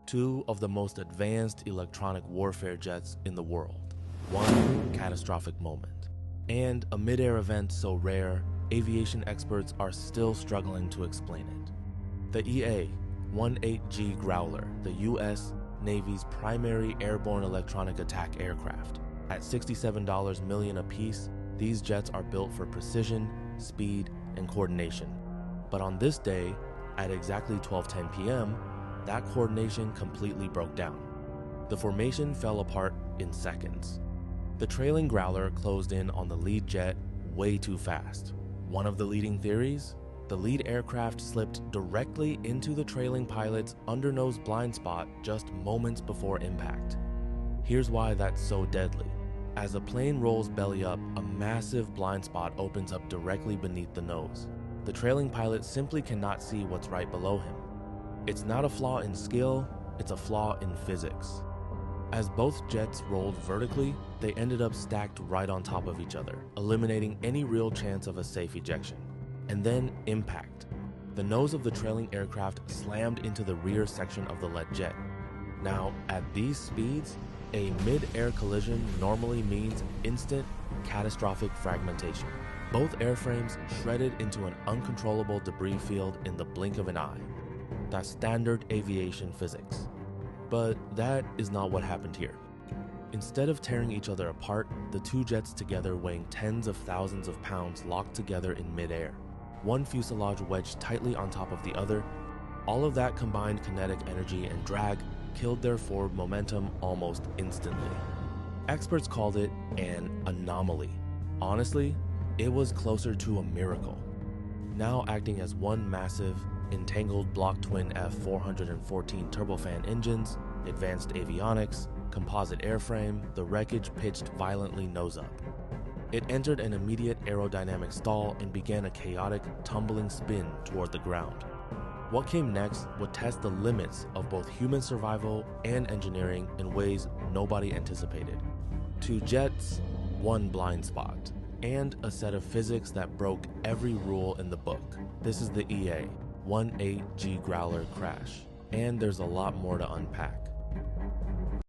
two of the most advanced electronic warfare jets in the world. One catastrophic moment. And a mid-air event so rare, aviation experts are still struggling to explain it. The EA-18G Growler, the US Navy's primary airborne electronic attack aircraft. At $67 million apiece, these jets are built for precision, speed, and coordination. But on this day, at exactly 12:10 p.m., that coordination completely broke down. The formation fell apart in seconds. The trailing Growler closed in on the lead jet way too fast. One of the leading theories? The lead aircraft slipped directly into the trailing pilot's undernose blind spot just moments before impact. Here's why that's so deadly. As the plane rolls belly up, a massive blind spot opens up directly beneath the nose. The trailing pilot simply cannot see what's right below him. It's not a flaw in skill, it's a flaw in physics. As both jets rolled vertically, they ended up stacked right on top of each other, eliminating any real chance of a safe ejection. And then impact. The nose of the trailing aircraft slammed into the rear section of the lead jet. Now, at these speeds, a mid-air collision normally means instant, catastrophic fragmentation. Both airframes shredded into an uncontrollable debris field in the blink of an eye. That's standard aviation physics. But that is not what happened here. Instead of tearing each other apart, the two jets together weighing tens of thousands of pounds locked together in mid-air. One fuselage wedged tightly on top of the other. All of that combined kinetic energy and drag killed their forward momentum almost instantly. Experts called it an anomaly. Honestly, it was closer to a miracle. Now acting as one massive, entangled block twin F414 turbofan engines, advanced avionics, composite airframe, the wreckage pitched violently nose up. It entered an immediate aerodynamic stall and began a chaotic, tumbling spin toward the ground. What came next would test the limits of both human survival and engineering in ways nobody anticipated. Two jets, one blind spot, and a set of physics that broke every rule in the book. This is the EA-18G Growler crash, and there's a lot more to unpack.